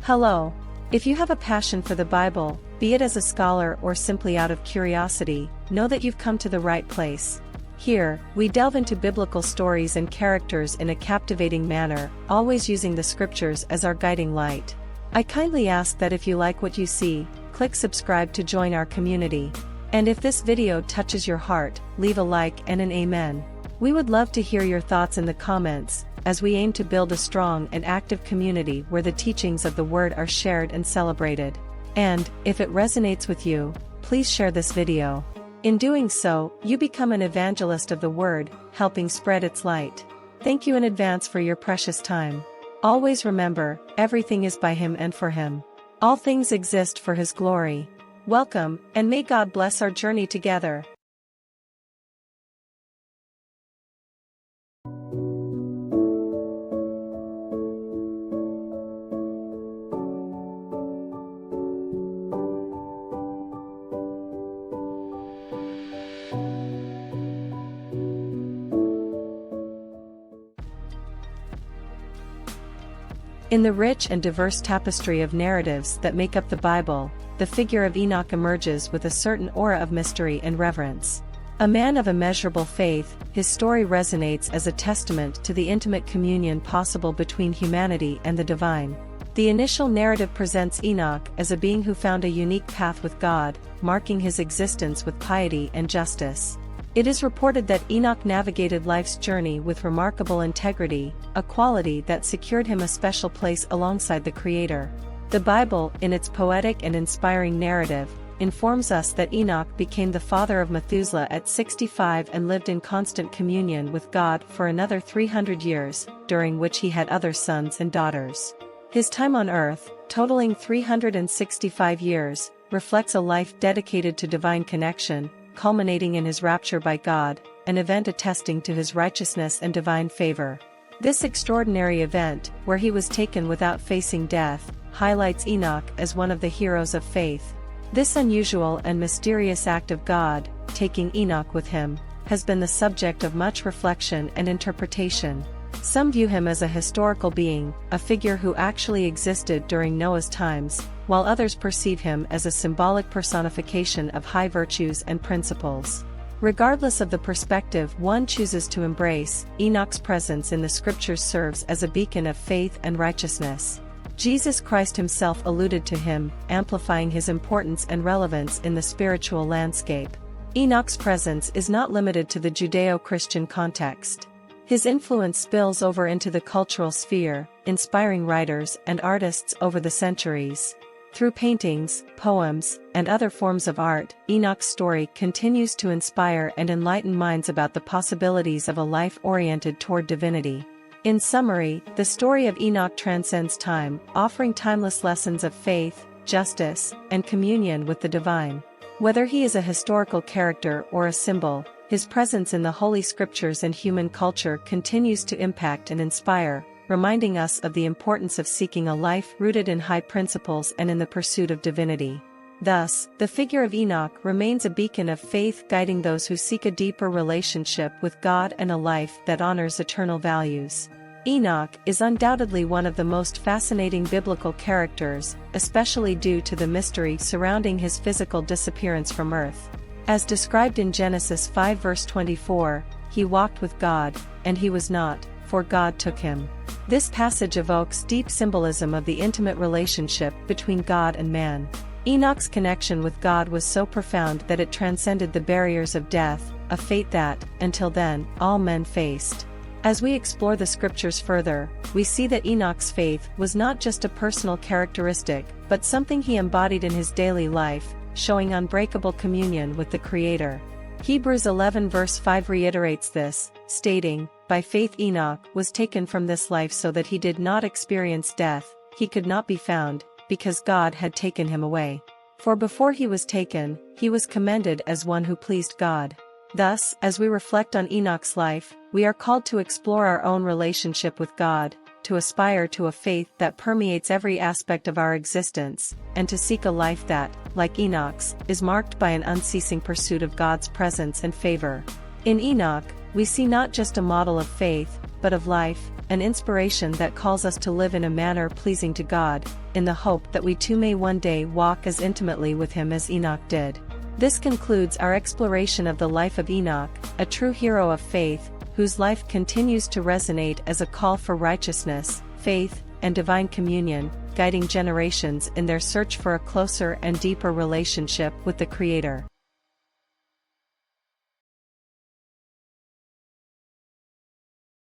Hello. If you have a passion for the Bible, be it as a scholar or simply out of curiosity, know that you've come to the right place. Here, we delve into biblical stories and characters in a captivating manner, always using the scriptures as our guiding light. I kindly ask that if you like what you see, click subscribe to join our community. And if this video touches your heart, leave a like and an amen. We would love to hear your thoughts in the comments, as we aim to build a strong and active community where the teachings of the Word are shared and celebrated. And, if it resonates with you, please share this video. In doing so, you become an evangelist of the Word, helping spread its light. Thank you in advance for your precious time. Always remember, everything is by Him and for Him. All things exist for His glory. Welcome, and may God bless our journey together. In the rich and diverse tapestry of narratives that make up the Bible, the figure of Enoch emerges with a certain aura of mystery and reverence. A man of immeasurable faith, his story resonates as a testament to the intimate communion possible between humanity and the divine. The initial narrative presents Enoch as a being who found a unique path with God, marking his existence with piety and justice. It is reported that Enoch navigated life's journey with remarkable integrity, a quality that secured him a special place alongside the Creator. The Bible, in its poetic and inspiring narrative, informs us that Enoch became the father of Methuselah at 65 and lived in constant communion with God for another 300 years, during which he had other sons and daughters. His time on earth, totaling 365 years, reflects a life dedicated to divine connection, culminating in his rapture by God, an event attesting to his righteousness and divine favor. This extraordinary event, where he was taken without facing death, highlights Enoch as one of the heroes of faith. This unusual and mysterious act of God, taking Enoch with him, has been the subject of much reflection and interpretation. Some view him as a historical being, a figure who actually existed during Noah's times, while others perceive him as a symbolic personification of high virtues and principles. Regardless of the perspective one chooses to embrace, Enoch's presence in the scriptures serves as a beacon of faith and righteousness. Jesus Christ himself alluded to him, amplifying his importance and relevance in the spiritual landscape. Enoch's presence is not limited to the Judeo-Christian context. His influence spills over into the cultural sphere, inspiring writers and artists over the centuries. Through paintings, poems, and other forms of art, Enoch's story continues to inspire and enlighten minds about the possibilities of a life oriented toward divinity. In summary, the story of Enoch transcends time, offering timeless lessons of faith, justice, and communion with the divine. Whether he is a historical character or a symbol, his presence in the Holy Scriptures and human culture continues to impact and inspire, reminding us of the importance of seeking a life rooted in high principles and in the pursuit of divinity. Thus, the figure of Enoch remains a beacon of faith guiding those who seek a deeper relationship with God and a life that honors eternal values. Enoch is undoubtedly one of the most fascinating biblical characters, especially due to the mystery surrounding his physical disappearance from earth. As described in Genesis 5 verse 24, he walked with God, and he was not, for God took him. This passage evokes deep symbolism of the intimate relationship between God and man. Enoch's connection with God was so profound that it transcended the barriers of death, a fate that, until then, all men faced. As we explore the scriptures further, we see that Enoch's faith was not just a personal characteristic, but something he embodied in his daily life, showing unbreakable communion with the Creator. Hebrews 11 verse 5 reiterates this, stating, "By faith Enoch was taken from this life so that he did not experience death, he could not be found, because God had taken him away. For before he was taken, he was commended as one who pleased God." Thus, as we reflect on Enoch's life, we are called to explore our own relationship with God, to aspire to a faith that permeates every aspect of our existence, and to seek a life that, like Enoch's, is marked by an unceasing pursuit of God's presence and favor. In Enoch, we see not just a model of faith, but of life, an inspiration that calls us to live in a manner pleasing to God, in the hope that we too may one day walk as intimately with Him as Enoch did. This concludes our exploration of the life of Enoch, a true hero of faith, whose life continues to resonate as a call for righteousness, faith, and divine communion, guiding generations in their search for a closer and deeper relationship with the Creator.